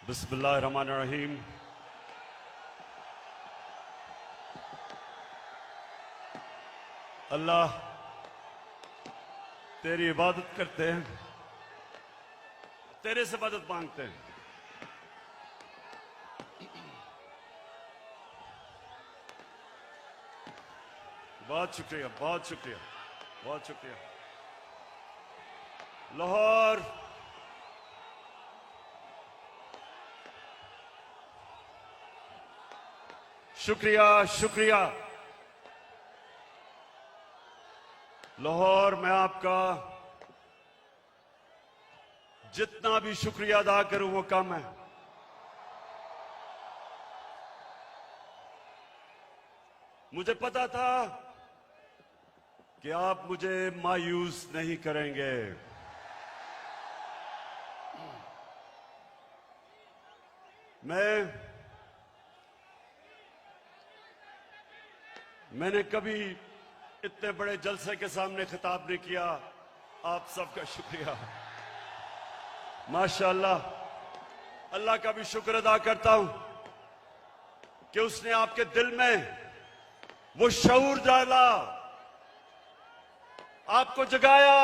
बिस्मिल्लाहिर्रहमानिर्रहीम। अल्लाह तेरी इबादत करते हैं, तेरे से मदद मांगते हैं। बहुत शुक्रिया, बहुत शुक्रिया, बहुत शुक्रिया। लाहौर शुक्रिया, शुक्रिया। लाहौर मैं आपका जितना भी शुक्रिया अदा करूं वो कम है। मुझे पता था कि आप मुझे मायूस नहीं करेंगे। मैंने कभी इतने बड़े जलसे के सामने खिताब नहीं किया। आप सबका शुक्रिया। माशाअल्लाह, अल्लाह का भी शुक्र अदा करता हूं कि उसने आपके दिल में वो शऊर डाला, आपको जगाया।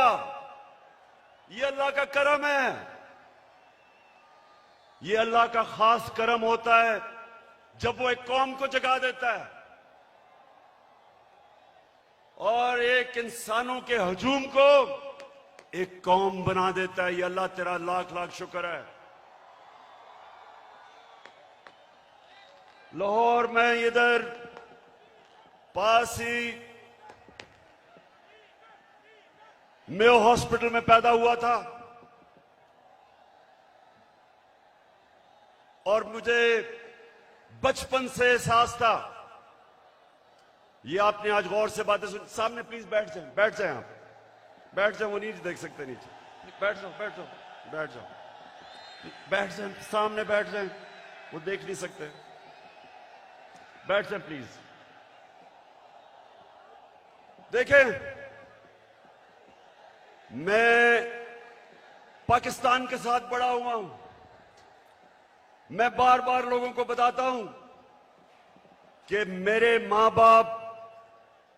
ये अल्लाह का करम है। ये अल्लाह का खास करम होता है जब वो एक कौम को जगा देता है और एक इंसानों के हजूम को एक कौम बना देता है। ये अल्लाह तेरा लाख लाख शुक्र है। लाहौर में इधर पास ही मेयो हॉस्पिटल में पैदा हुआ था और मुझे बचपन से एहसास था। ये आपने आज गौर से बातें सुन। सामने प्लीज बैठ जाएं, बैठ जाएं, आप बैठ जाएं। वो नीचे देख सकते नीचे। बैठ जाओ, बैठ जाओ, बैठ जाओ, बैठ जाएं, सामने बैठ जाएं। वो देख नहीं सकते। बैठ जाएं प्लीज। देखें, मैं पाकिस्तान के साथ बड़ा हुआ हूं। मैं बार बार लोगों को बताता हूं कि मेरे मां बाप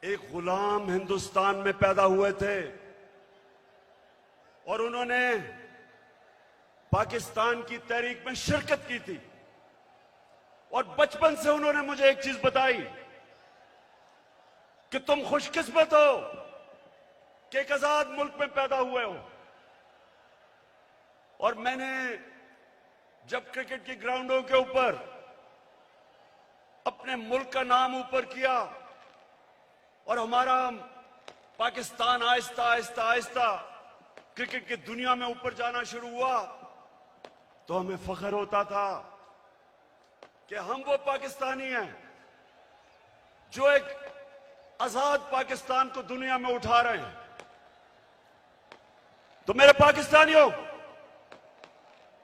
एक गुलाम हिंदुस्तान में पैदा हुए थे और उन्होंने पाकिस्तान की तहरीक में शिरकत की थी। और बचपन से उन्होंने मुझे एक चीज बताई कि तुम खुशकिस्मत हो कि एक आजाद मुल्क में पैदा हुए हो। और मैंने जब क्रिकेट की ग्राउंडों के ऊपर अपने मुल्क का नाम ऊपर किया और हमारा पाकिस्तान आहिस्ता आहिस्ता आहिस्ता क्रिकेट की दुनिया में ऊपर जाना शुरू हुआ, तो हमें फख्र होता था कि हम वो पाकिस्तानी हैं जो एक आजाद पाकिस्तान को दुनिया में उठा रहे हैं। तो मेरे पाकिस्तानियों,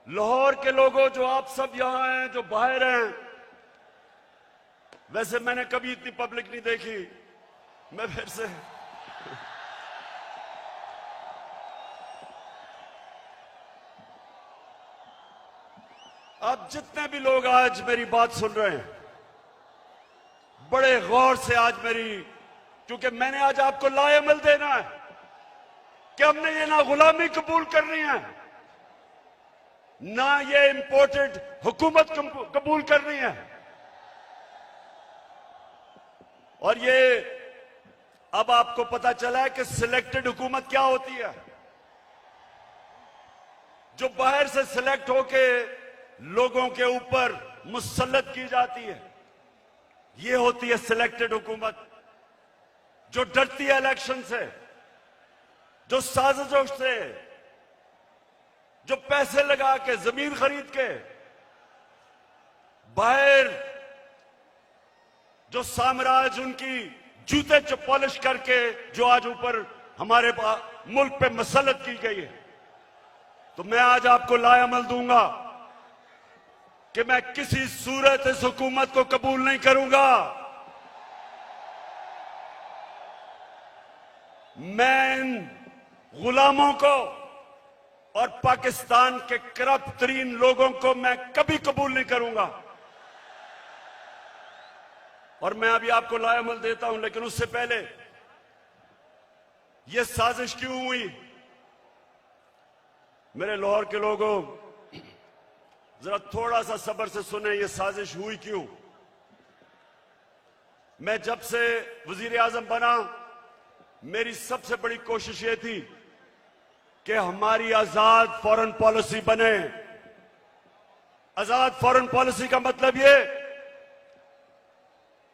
लाहौर के लोगों, जो आप सब यहां हैं, जो बाहर हैं, वैसे मैंने कभी इतनी पब्लिक नहीं देखी। मैं फिर से आप जितने भी लोग आज मेरी बात सुन रहे हैं, बड़े गौर से आज मेरी, क्योंकि मैंने आज आपको लाएमल देना है कि हमने ये ना गुलामी कबूल करनी है, ना ये इंपोर्टेड हुकूमत कबूल करनी है। और ये अब आपको पता चला है कि सिलेक्टेड हुकूमत क्या होती है। जो बाहर से सिलेक्ट होके लोगों के ऊपर मुसल्लत की जाती है, ये होती है सिलेक्टेड हुकूमत। जो डरती है इलेक्शन से, जो साजिशों से, जो पैसे लगा के, जमीन खरीद के, बाहर जो साम्राज्य उनकी जूते पॉलिश करके जो आज ऊपर हमारे मुल्क पे मसलत की गई है। तो मैं आज आपको लाएमल दूंगा कि मैं किसी सूरत इस हुकूमत को कबूल नहीं करूंगा। मैं इन गुलामों को और पाकिस्तान के करप्ट तरीन लोगों को मैं कभी कबूल नहीं करूंगा। और मैं अभी आपको लाएमल देता हूं, लेकिन उससे पहले यह साजिश क्यों हुई? मेरे लाहौर के लोगों, जरा थोड़ा सा सब्र से सुने, यह साजिश हुई क्यों। मैं जब से वजीर आजम बना, मेरी सबसे बड़ी कोशिश यह थी कि हमारी आजाद फॉरेन पॉलिसी बने। आजाद फॉरेन पॉलिसी का मतलब यह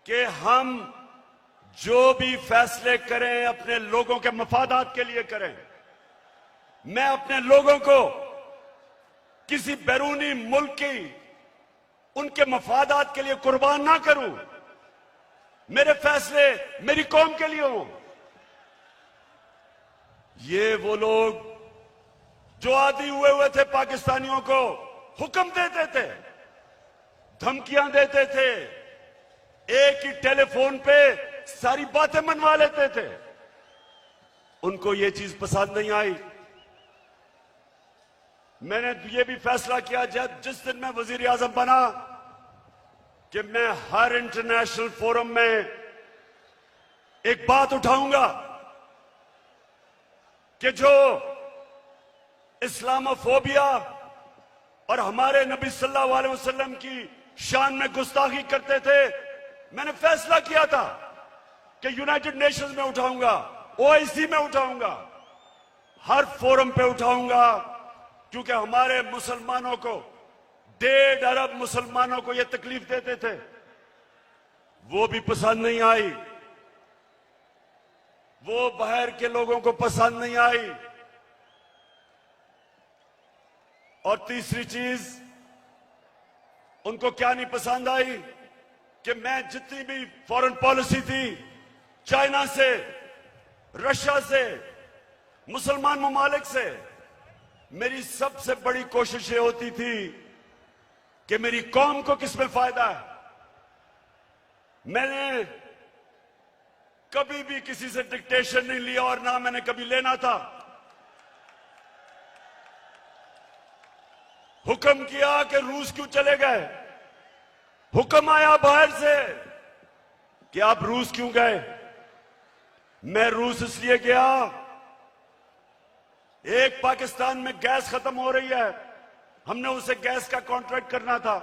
कि हम जो भी फैसले करें अपने लोगों के मफादात के लिए करें। मैं अपने लोगों को किसी बैरूनी मुल्क की उनके मफादात के लिए कुर्बान ना करूं। मेरे फैसले मेरी कौम के लिए हों। ये वो लोग जो आदी हुए थे पाकिस्तानियों को हुक्म देते थे, धमकियां देते थे, एक ही टेलीफोन पे सारी बातें मनवा लेते थे, उनको ये चीज पसंद नहीं आई। मैंने ये भी फैसला किया जिस दिन मैं वजीर आजम बना कि मैं हर इंटरनेशनल फोरम में एक बात उठाऊंगा कि जो इस्लामोफोबिया और हमारे नबी सल्लल्लाहु अलैहि वसल्लम की शान में गुस्ताखी करते थे, मैंने फैसला किया था कि यूनाइटेड नेशंस में उठाऊंगा, ओआईसी में उठाऊंगा, हर फोरम पे उठाऊंगा, क्योंकि हमारे मुसलमानों को 1.5 अरब मुसलमानों को यह तकलीफ देते थे, वो भी पसंद नहीं आई, वो बाहर के लोगों को पसंद नहीं आई। और तीसरी चीज उनको क्या नहीं पसंद आई कि मैं जितनी भी फॉरेन पॉलिसी थी, चाइना से, रशिया से, मुसलमान ममालिक से, मेरी सबसे बड़ी कोशिश ये होती थी कि मेरी कौम को किसमें फायदा है। मैंने कभी भी किसी से डिक्टेशन नहीं लिया और ना मैंने कभी लेना था। हुक्म किया कि रूस क्यों चले गए, हुक्म आया बाहर से कि आप रूस क्यों गए। मैं रूस इसलिए गया, एक पाकिस्तान में गैस खत्म हो रही है, हमने उसे गैस का कॉन्ट्रैक्ट करना था,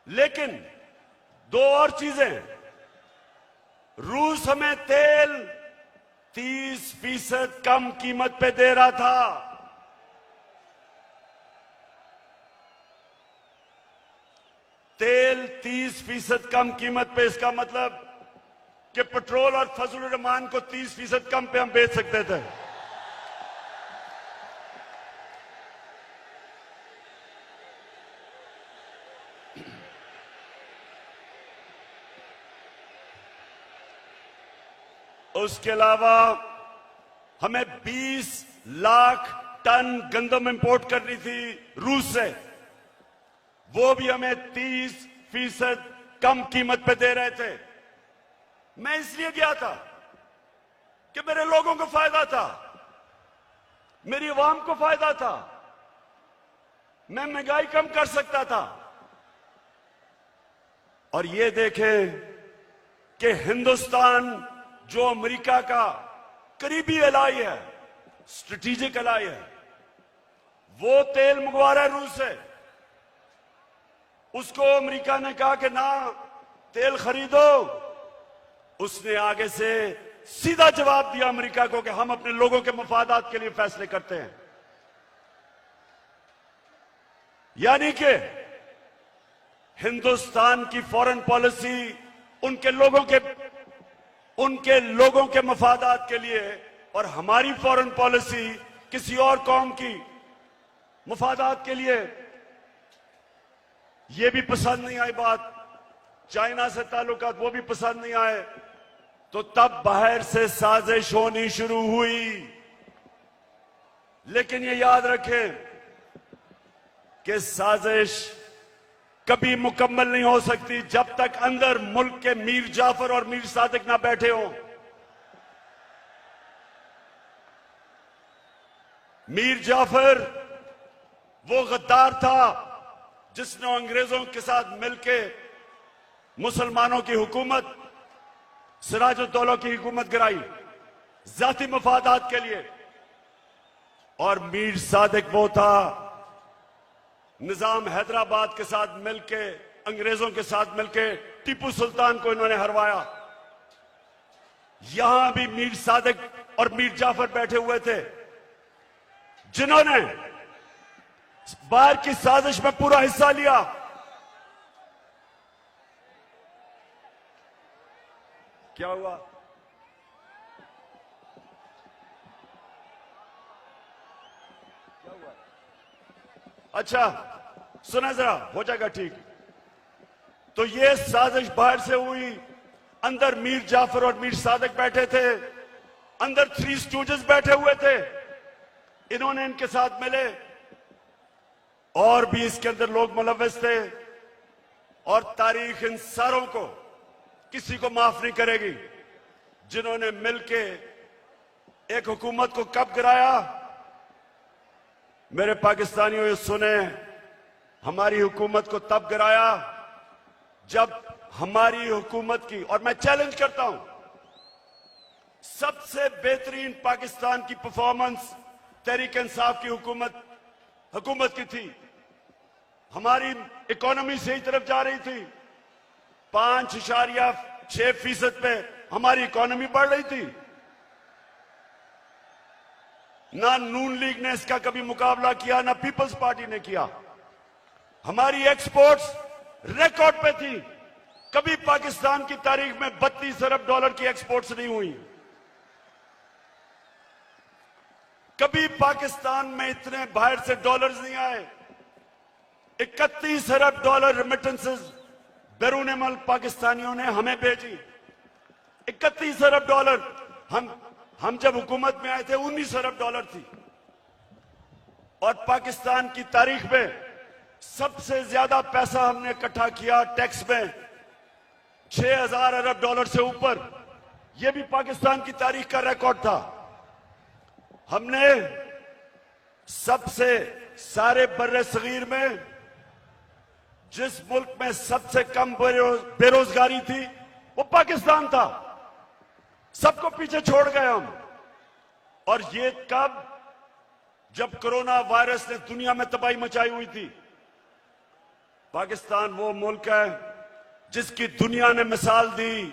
लेकिन 2 और चीजें, रूस हमें तेल 30% कम कीमत पे दे रहा था। तेल 30% कम कीमत पे, इसका मतलब कि पेट्रोल और फजल रहमान को 30% कम पे हम बेच सकते थे। उसके अलावा हमें 20 लाख टन गंदम इंपोर्ट करनी थी रूस से, वो भी हमें 30% कम कीमत पे दे रहे थे। मैं इसलिए गया था कि मेरे लोगों को फायदा था, मेरी आवाम को फायदा था, मैं महंगाई कम कर सकता था। और ये देखें कि हिंदुस्तान जो अमेरिका का करीबी एलाई है, स्ट्रेटेजिक एलाई है, वो तेल मंगवा रहा है रूस से। उसको अमेरिका ने कहा कि ना तेल खरीदो, उसने आगे से सीधा जवाब दिया अमेरिका को कि हम अपने लोगों के मफादात के लिए फैसले करते हैं। यानी कि हिंदुस्तान की फॉरेन पॉलिसी उनके लोगों के मफादात के लिए, और हमारी फॉरेन पॉलिसी किसी और कौम की मफादात के लिए। यह भी पसंद नहीं आई बात, चाइना से ताल्लुकात वो भी पसंद नहीं आए, तो तब बाहर से साजिश होनी शुरू हुई। लेकिन ये याद रखें कि साजिश कभी मुकम्मल नहीं हो सकती जब तक अंदर मुल्क के मीर जाफर और मीर सादिक ना बैठे हों। मीर जाफर वो गद्दार था जिसने अंग्रेजों के साथ मिलकर मुसलमानों की हुकूमत, सिराजुद्दौला की हुकूमत गिराई जाती मफादात के लिए। और मीर सादिक वो था निजाम हैदराबाद के साथ मिलके, अंग्रेजों के साथ मिलके टीपू सुल्तान को इन्होंने हरवाया। यहां भी मीर सादिक और मीर जाफर बैठे हुए थे जिन्होंने बाहर की साजिश में पूरा हिस्सा लिया। क्या हुआ? अच्छा सुना जरा, हो जाएगा ठीक। तो ये साजिश बाहर से हुई, अंदर मीर जाफर और मीर सादिक बैठे थे, अंदर थ्री स्टूडेंट्स बैठे हुए थे, इन्होंने इनके साथ मिले। और भी इसके अंदर लोग मुलव्वस थे। और तारीख इन सारों को किसी को माफ नहीं करेगी जिन्होंने मिलके एक हुकूमत को कब गिराया। मेरे पाकिस्तानियों ये सुने, हमारी हुकूमत को तब गिराया जब हमारी हुकूमत की, और मैं चैलेंज करता हूं, सबसे बेहतरीन पाकिस्तान की परफॉर्मेंस तहरीक इंसाफ की हुकूमत की थी। हमारी इकोनॉमी सही तरफ जा रही थी, 5.6% पे हमारी इकोनॉमी बढ़ रही थी। ना नून लीग ने इसका कभी मुकाबला किया, ना पीपल्स पार्टी ने किया। हमारी एक्सपोर्ट्स रिकॉर्ड पे थी। कभी पाकिस्तान की तारीख में 32 अरब डॉलर की एक्सपोर्ट्स नहीं हुई। कभी पाकिस्तान में इतने बाहर से डॉलर्स नहीं आए। 31 अरब डॉलर रेमिटेंसेस बैरून मुल्क पाकिस्तानियों ने हमें भेजी। 31 अरब डॉलर। हम जब हुकूमत में आए थे 19 अरब डॉलर थी। और पाकिस्तान की तारीख में सबसे ज्यादा पैसा हमने इकट्ठा किया टैक्स में, 6000 अरब डॉलर से ऊपर। यह भी पाकिस्तान की तारीख का रिकॉर्ड था। हमने सबसे सारे बर्रे सगीर में जिस मुल्क में सबसे कम बेरोजगारी थी वो पाकिस्तान था। सबको पीछे छोड़ गए हम। और ये कब? जब कोरोना वायरस ने दुनिया में तबाही मचाई हुई थी। पाकिस्तान वो मुल्क है जिसकी दुनिया ने मिसाल दी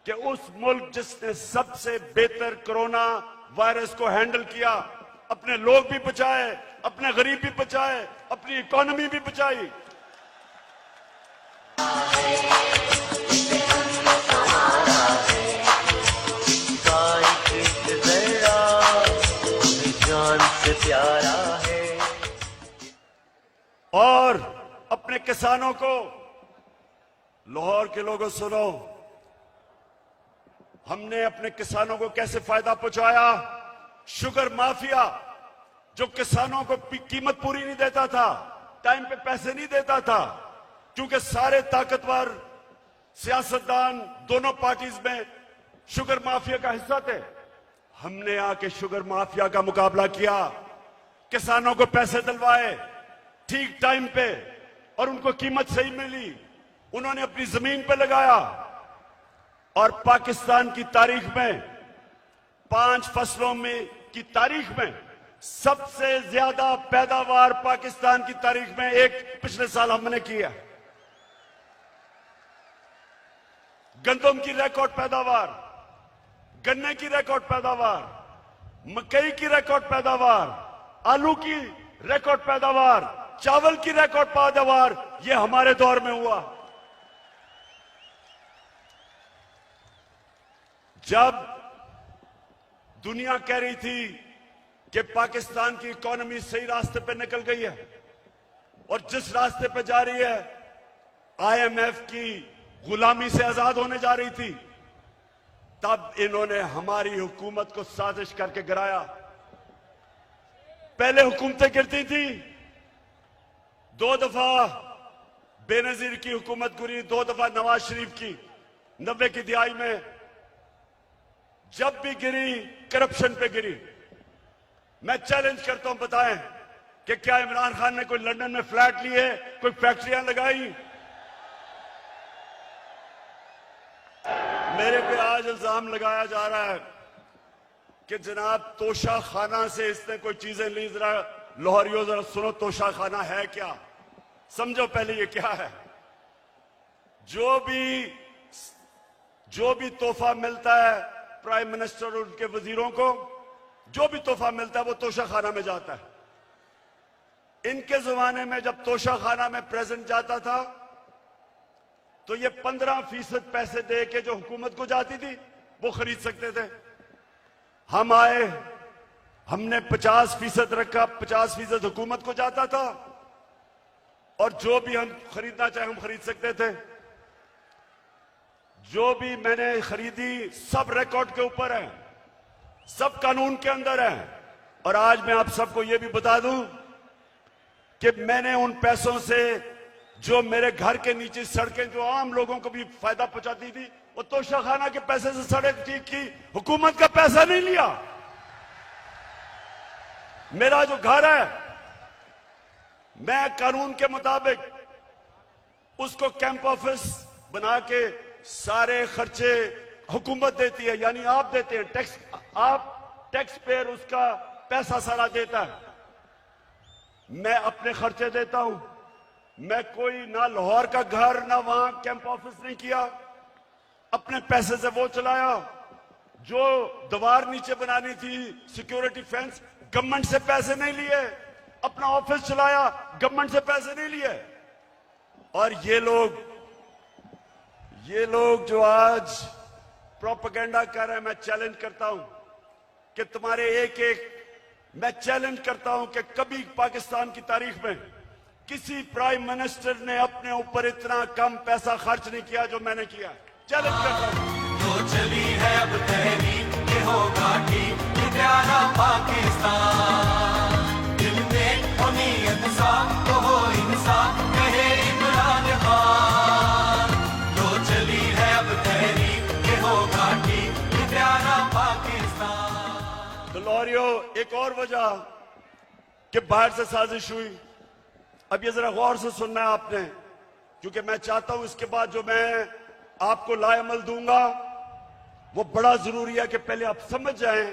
कि उस मुल्क जिसने सबसे बेहतर कोरोना वायरस को हैंडल किया, अपने लोग भी बचाए, अपने गरीब भी बचाए, अपनी इकोनॉमी भी बचाई। और अपने किसानों को, लाहौर के लोगों सुनो, हमने अपने किसानों को कैसे फायदा पहुंचाया। शुगर माफिया जो किसानों को कीमत पूरी नहीं देता था, टाइम पे पैसे नहीं देता था, क्योंकि सारे ताकतवर सियासतदान दोनों पार्टीज में शुगर माफिया का हिस्सा थे। हमने आके शुगर माफिया का मुकाबला किया, किसानों को पैसे दिलवाए ठीक टाइम पे, और उनको कीमत सही मिली। उन्होंने अपनी जमीन पे लगाया। और पाकिस्तान की तारीख में 5 फसलों में की तारीख में सबसे ज्यादा पैदावार पाकिस्तान की तारीख में एक पिछले साल हमने किया। गंदम की रिकॉर्ड पैदावार, गन्ने की रिकॉर्ड पैदावार, मकई की रिकॉर्ड पैदावार, आलू की रिकॉर्ड पैदावार, चावल की रिकॉर्ड पैदावार, यह हमारे दौर में हुआ। जब दुनिया कह रही थी कि पाकिस्तान की इकोनॉमी सही रास्ते पे निकल गई है और जिस रास्ते पे जा रही है आईएमएफ की गुलामी से आजाद होने जा रही थी, तब इन्होंने हमारी हुकूमत को साजिश करके गिराया। पहले हुकूमतें गिरती थी, 2 दफा बेनजीर की हुकूमत गिरी, 2 दफा नवाज शरीफ की 90 की दिहाई में। जब भी गिरी करप्शन पे गिरी। मैं चैलेंज करता हूं, बताएं कि क्या इमरान खान ने कोई लंदन में फ्लैट लिए, कोई फैक्ट्रियां लगाई? मेरे पे आज इल्जाम लगाया जा रहा है कि जनाब तोशा खाना से इसने कोई चीजें ली। जरा लाहौरियों जरा सुनो, तोशा खाना है क्या? समझो पहले ये क्या है। जो भी तोहफा मिलता है प्राइम मिनिस्टर और उनके वजीरों को, जो भी तोहफा मिलता है वो तोशा खाना में जाता है। इनके जमाने में जब तोशा खाना में प्रेजेंट जाता था तो ये 15% पैसे दे के जो हुकूमत को जाती थी वो खरीद सकते थे। हम आए, हमने 50% रखा, 50% हुकूमत को जाता था और जो भी हम खरीदना चाहे हम खरीद सकते थे। जो भी मैंने खरीदी सब रिकॉर्ड के ऊपर है, सब कानून के अंदर है। और आज मैं आप सबको यह भी बता दूं कि मैंने उन पैसों से जो मेरे घर के नीचे सड़कें जो आम लोगों को भी फायदा पहुंचाती थी, वो तोशा खाना के पैसे से सड़क ठीक की, हुकूमत का पैसा नहीं लिया। मेरा जो घर है मैं कानून के मुताबिक उसको कैंप ऑफिस बना के सारे खर्चे हुकूमत देती है, यानी आप देते हैं टैक्स, आप टैक्स पेयर उसका पैसा सारा देता है। मैं अपने खर्चे देता हूं। मैं कोई ना लाहौर का घर ना वहां कैंप ऑफिस नहीं किया, अपने पैसे से वो चलाया। जो दीवार नीचे बनानी थी सिक्योरिटी फेंस, गवर्नमेंट से पैसे नहीं लिए, अपना ऑफिस चलाया, गवर्नमेंट से पैसे नहीं लिए। और ये लोग जो आज प्रोपेगेंडा कर रहे हैं, मैं चैलेंज करता हूं कि तुम्हारे मैं चैलेंज करता हूं कि कभी पाकिस्तान की तारीख में किसी प्राइम मिनिस्टर ने अपने ऊपर इतना कम पैसा खर्च नहीं किया जो मैंने किया। चैलेंज करता हूं। तो चली है अब तहरीक, ये होगा ठीक, ये प्यारा पाकिस्तान। दिल में हो नीयत साफ, तो हो इंसाफ, कहे इमरान खान। तो चली है अब तहरीक, ये होगा ठीक, ये प्यारा पाकिस्तान। तो लाहौरियों, एक और वजह कि बाहर से साजिश हुई, अब ये जरा गौर से सुनना है आपने, क्योंकि मैं चाहता हूं इसके बाद जो मैं आपको लाएमल दूंगा वो बड़ा जरूरी है कि पहले आप समझ जाएं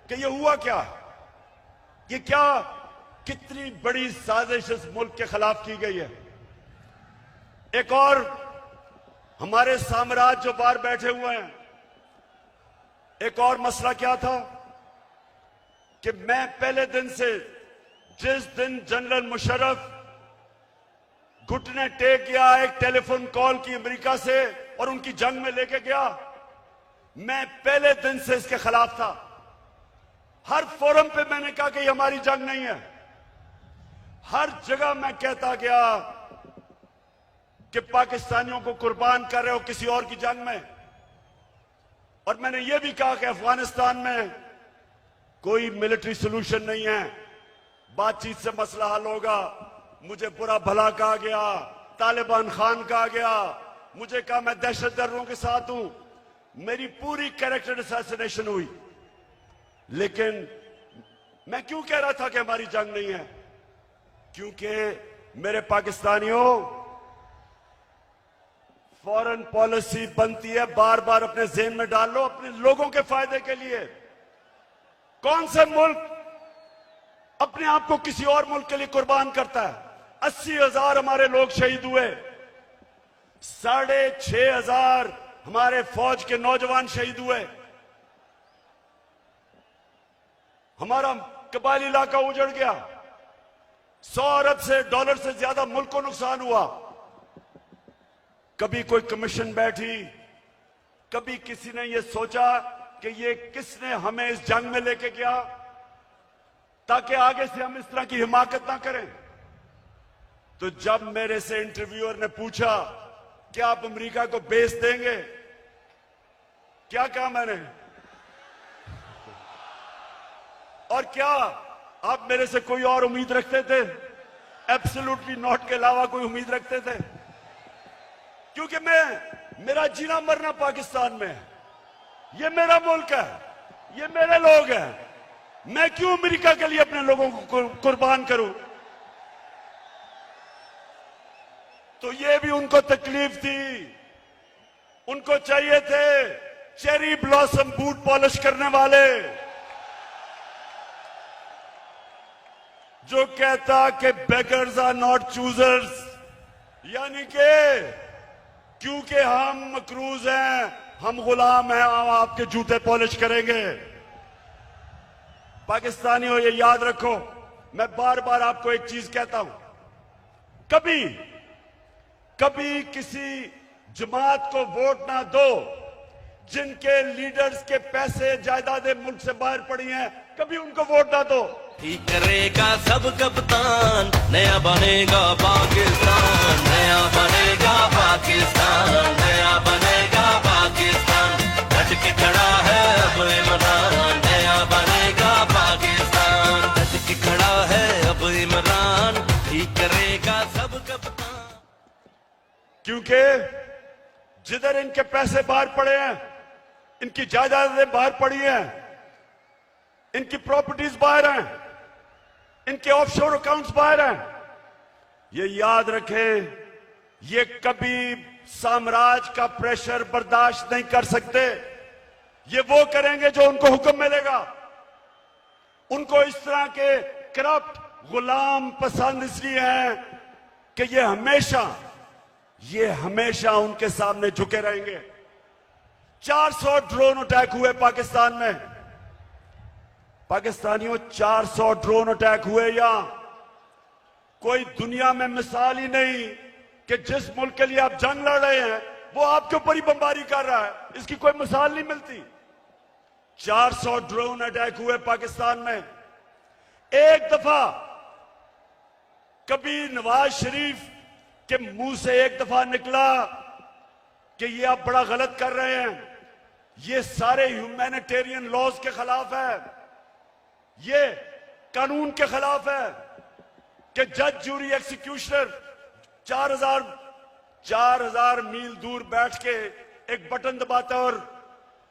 कि ये हुआ क्या, ये क्या, कितनी बड़ी साजिश इस मुल्क के खिलाफ की गई है। एक और हमारे साम्राज्य जो बाहर बैठे हुए हैं, एक और मसला क्या था कि मैं पहले दिन से, जिस दिन जनरल मुशर्रफ घुटने टेक गया, एक टेलीफोन कॉल की अमेरिका से और उनकी जंग में लेके गया, मैं पहले दिन से इसके खिलाफ था। हर फोरम पे मैंने कहा कि ये हमारी जंग नहीं है। हर जगह मैं कहता गया कि पाकिस्तानियों को कुर्बान कर रहे हो किसी और की जंग में। और मैंने ये भी कहा कि अफगानिस्तान में कोई मिलिट्री सोल्यूशन नहीं है, बातचीत से मसला हल होगा। मुझे बुरा भला कहा गया, तालिबान खान कहा गया, मुझे कहा मैं दहशतगर्दों के साथ हूं, मेरी पूरी कैरेक्टर असैसिनेशन हुई। लेकिन मैं क्यों कह रहा था कि हमारी जंग नहीं है? क्योंकि मेरे पाकिस्तानियों, फॉरेन पॉलिसी बनती है, बार बार अपने ज़हन में डाल लो, अपने लोगों के फायदे के लिए। कौन सा मुल्क अपने आप को किसी और मुल्क के लिए कुर्बान करता है? 80,000 हमारे लोग शहीद हुए, 6,500 हमारे फौज के नौजवान शहीद हुए, हमारा कबायली इलाका उजड़ गया, 100 अरब से डॉलर से ज्यादा मुल्क को नुकसान हुआ। कभी कोई कमीशन बैठी, कभी किसी ने यह सोचा कि ये किसने हमें इस जंग में लेके गया ताकि आगे से हम इस तरह की हिमाकत ना करें। तो जब मेरे से इंटरव्यूअर ने पूछा कि आप अमेरिका को बेच देंगे, क्या कहा मैंने? और क्या आप मेरे से कोई और उम्मीद रखते थे? एब्सोल्युटली नॉट के अलावा कोई उम्मीद रखते थे? क्योंकि मेरा जीना मरना पाकिस्तान में है। ये मेरा मुल्क है, ये मेरे लोग हैं, मैं क्यों अमेरिका के लिए अपने लोगों को कुर्बान करूं? तो ये भी उनको तकलीफ थी। उनको चाहिए थे चेरी ब्लॉसम बूट पॉलिश करने वाले, जो कहता कि बेगर्स आर नॉट चूजर्स, यानी कि क्योंकि हम मकरूज हैं, हम गुलाम हैं, हम आपके जूते पॉलिश करेंगे। पाकिस्तानियों, ये याद रखो, मैं बार बार आपको एक चीज कहता हूं, कभी कभी किसी जमात को वोट ना दो जिनके लीडर्स के पैसे जायदादें मुल्क से बाहर पड़ी हैं, कभी उनको वोट ना दो। ठीक करेगा सब कप्तान, नया बनेगा पाकिस्तान, नया बनेगा पाकिस्तान, नया बनेगा पाकिस्तान। डट के खड़ा है अब इमरान, नया बनेगा पाकिस्तान। डट के खड़ा है अब इमरान, ठीक करेगा सब कप्तान। क्योंकि जिधर इनके पैसे बाहर पड़े हैं, इनकी जायदादें बाहर पड़ी हैं, इनकी प्रॉपर्टीज बाहर हैं, इनके ऑफशोर अकाउंट्स बाहर हैं, ये याद रखें, ये कभी साम्राज्य का प्रेशर बर्दाश्त नहीं कर सकते। ये वो करेंगे जो उनको हुक्म मिलेगा। उनको इस तरह के करप्ट गुलाम पसंद इसलिए हैं कि ये हमेशा उनके सामने झुके रहेंगे। 400 ड्रोन अटैक हुए पाकिस्तान में। पाकिस्तानियों, 400 ड्रोन अटैक हुए यहां। कोई दुनिया में मिसाल ही नहीं कि जिस मुल्क के लिए आप जंग लड़ रहे हैं वो आपके ऊपर ही बमबारी कर रहा है। इसकी कोई मिसाल नहीं मिलती। 400 ड्रोन अटैक हुए पाकिस्तान में। एक दफा कभी नवाज शरीफ के मुंह से एक दफा निकला कि ये आप बड़ा गलत कर रहे हैं, ये सारे ह्यूमैनिटेरियन लॉज के खिलाफ है, ये कानून के खिलाफ है कि जज, जूरी, एग्जीक्यूशनर 4000 मील दूर बैठ के एक बटन दबाता है और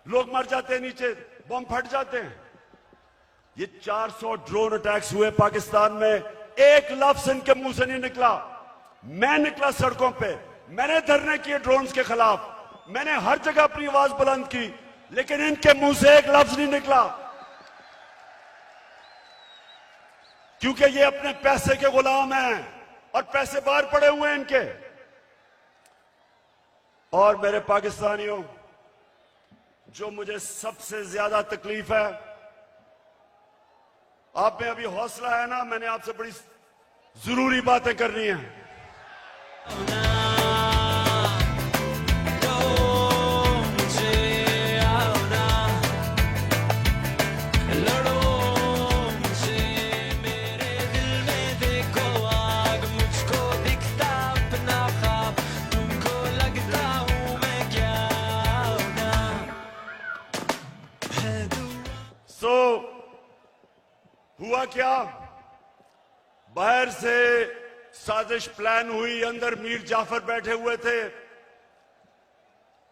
लोग मर जाते हैं, नीचे बम फट जाते हैं। ये 400 ड्रोन अटैक्स हुए पाकिस्तान में। एक लफ्ज इनके मुंह से नहीं निकला। मैं निकला सड़कों पे, मैंने धरने किए ड्रोन्स के खिलाफ, मैंने हर जगह अपनी आवाज बुलंद की, लेकिन इनके मुंह से एक लफ्ज नहीं निकला, क्योंकि ये अपने पैसे के गुलाम हैं और पैसे बाहर पड़े हुए हैं इनके। और मेरे पाकिस्तानियों, जो मुझे सबसे ज्यादा तकलीफ है, आप में अभी हौसला है ना, मैंने आपसे बड़ी जरूरी बातें करनी है। हुआ क्या, बाहर से साजिश प्लान हुई, अंदर मीर जाफर बैठे हुए थे।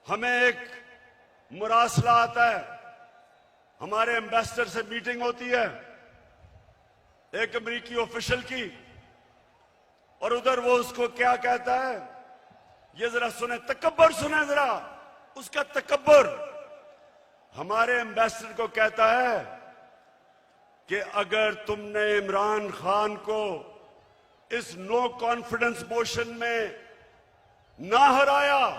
हमें एक मुरासला आता है, हमारे एम्बेसडर से मीटिंग होती है एक अमेरिकी ऑफिशियल की, और उधर वो उसको क्या कहता है, ये जरा सुने, तकब्बर सुने जरा, उसका तकब्बर। हमारे एम्बेसडर को कहता है कि अगर तुमने इमरान खान को इस नो कॉन्फिडेंस मोशन में ना हराया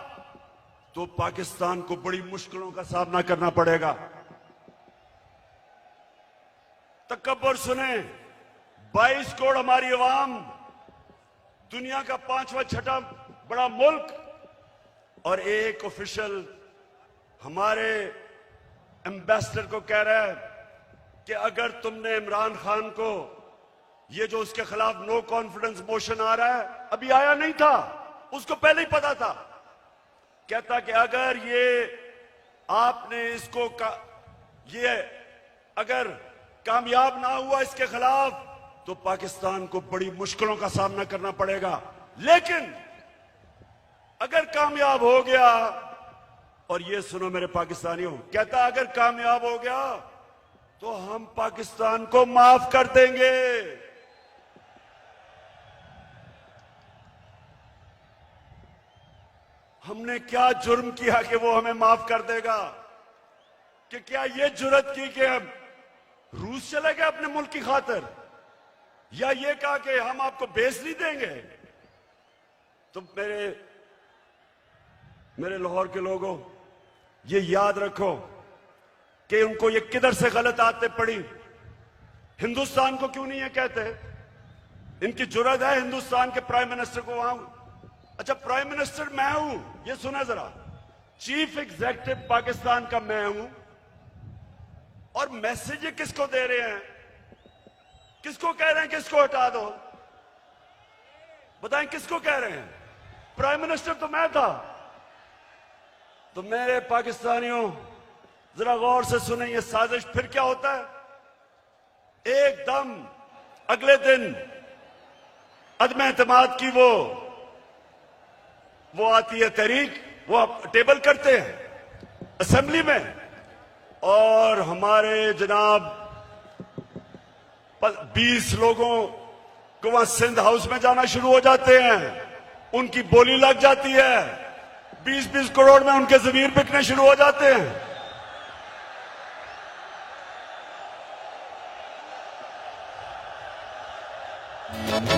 तो पाकिस्तान को बड़ी मुश्किलों का सामना करना पड़ेगा। तकब्बर सुने, 22 करोड़ हमारी आवाम, दुनिया का 5वां-6वां बड़ा मुल्क, और एक ऑफिशियल हमारे एम्बेसडर को कह रहा है कि अगर तुमने इमरान खान को, ये जो उसके खिलाफ नो कॉन्फिडेंस मोशन आ रहा है, अभी आया नहीं था, उसको पहले ही पता था, कहता कि अगर ये आपने इसको ये अगर कामयाब ना हुआ इसके खिलाफ तो पाकिस्तान को बड़ी मुश्किलों का सामना करना पड़ेगा। लेकिन अगर कामयाब हो गया, और ये सुनो मेरे पाकिस्तानियों, कहता अगर कामयाब हो गया तो हम पाकिस्तान को माफ कर देंगे। हमने क्या जुर्म किया कि वो हमें माफ कर देगा? कि क्या ये जुर्रत की कि हम रूस चले गए अपने मुल्क की खातिर, या ये कहा कि हम आपको बेच नहीं देंगे? तो मेरे लाहौर के लोगों, ये याद रखो कि उनको ये किधर से गलत आदतें पड़ी। हिंदुस्तान को क्यों नहीं ये कहते? इनकी जुर्रत है हिंदुस्तान के प्राइम मिनिस्टर को वहां, अच्छा प्राइम मिनिस्टर मैं हूं, ये सुना जरा, चीफ एग्जीक्यूटिव पाकिस्तान का मैं हूं, और मैसेज किसको दे रहे हैं? किसको कह रहे हैं किसको हटा दो? बताएं किसको कह रहे हैं? प्राइम मिनिस्टर तो मैं था। तो मेरे पाकिस्तानियों जरा गौर से सुने, ये साजिश फिर क्या होता है? एकदम अगले दिन अदम एतमाद की वो आती है तहरीक, वो आप टेबल करते हैं असेंबली में, और हमारे जनाब 20 लोगों को वहां सिंध हाउस में जाना शुरू हो जाते हैं, उनकी बोली लग जाती है, 20-20 करोड़ में उनके जमीर बिकने शुरू हो जाते हैं।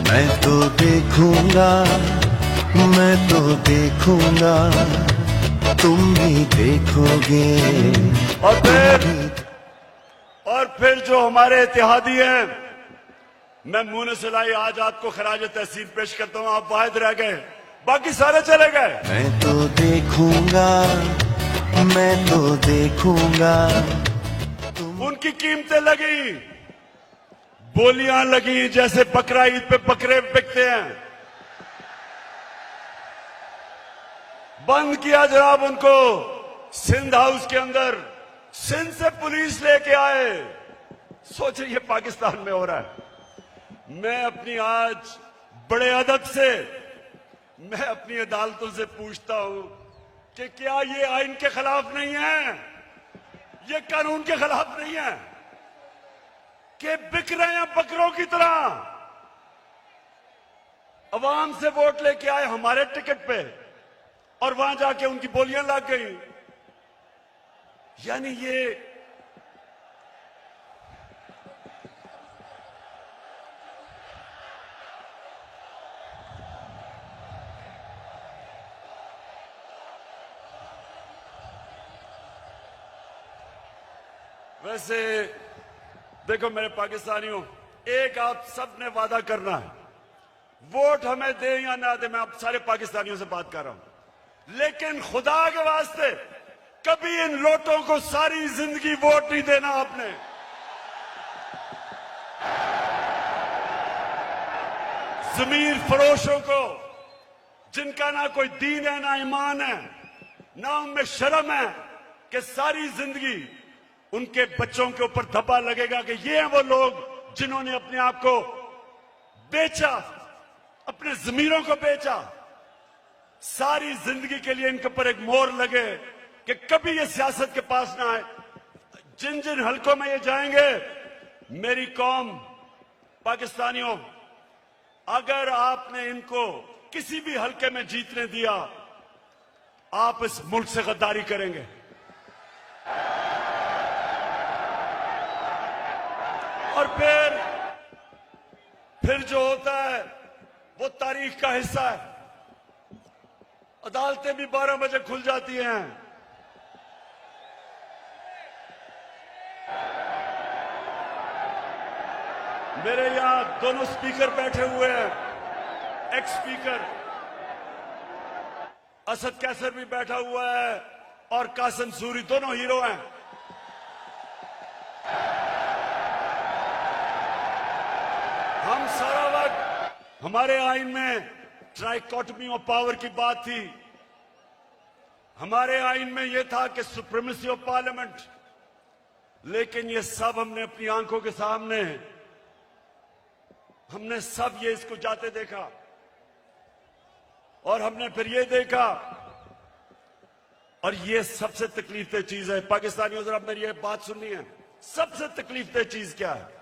मैं तो देखूंगा, मैं तो देखूंगा, तुम भी देखोगे। और फिर जो हमारे इत्तेहादी हैं, मैं मुनसिलाई आजाद को खराज तहसीन पेश करता हूं। आप वाहिद रह गए, बाकी सारे चले गए। मैं तो देखूंगा, मैं तो देखूंगा, उनकी कीमतें लगी, बोलियां लगी, जैसे बकरा ईद पे बकरे बिकते हैं। बंद किया जनाब उनको सिंध हाउस के अंदर, सिंध से पुलिस लेके आए। सोचिए ये पाकिस्तान में हो रहा है। मैं अपनी आज बड़े अदब से मैं अपनी अदालतों से पूछता हूं कि क्या ये आइन के खिलाफ नहीं है, ये कानून के खिलाफ नहीं है कि बिक रहे हैं बकरों की तरह? अवाम से वोट लेके आए हमारे टिकट पे, और वहां जाके उनकी बोलियां लग गई। यानी ये वैसे देखो मेरे पाकिस्तानियों, एक आप सब ने वादा करना है, वोट हमें दे या ना दे, मैं आप सारे पाकिस्तानियों से बात कर रहा हूं, लेकिन खुदा के वास्ते कभी इन लोटों को सारी जिंदगी वोट नहीं देना आपने। जमीर फरोशों को, जिनका ना कोई दीन है ना ईमान है, ना उनमें शर्म है, कि सारी जिंदगी उनके बच्चों के ऊपर धब्बा लगेगा कि ये हैं वो लोग जिन्होंने अपने आप को बेचा, अपने जमीरों को बेचा। सारी जिंदगी के लिए इनके ऊपर एक मोहर लगे कि कभी ये सियासत के पास ना आए। जिन जिन हलकों में ये जाएंगे, मेरी कौम पाकिस्तानियों, अगर आपने इनको किसी भी हलके में जीतने दिया, आप इस मुल्क से गद्दारी करेंगे। और फिर जो होता है वो तारीख का हिस्सा है। अदालतें भी 12 बजे खुल जाती हैं। मेरे यहां दोनों स्पीकर बैठे हुए हैं, एक्स स्पीकर असद कैसर भी बैठा हुआ है और कासिम सूरी, दोनों हीरो हैं। हम सारा वक्त, हमारे आइन में ट्राइकोटमी ऑफ पावर की बात थी। हमारे आइन में यह था कि सुप्रीमेसी ऑफ पार्लियामेंट, लेकिन ये सब हमने अपनी आंखों के सामने, हमने सब ये इसको जाते देखा, और हमने फिर ये देखा, और ये सबसे तकलीफ दे चीज है। पाकिस्तानियों, जरा मेरी ये बात सुननी है। सबसे तकलीफ दह चीज क्या है?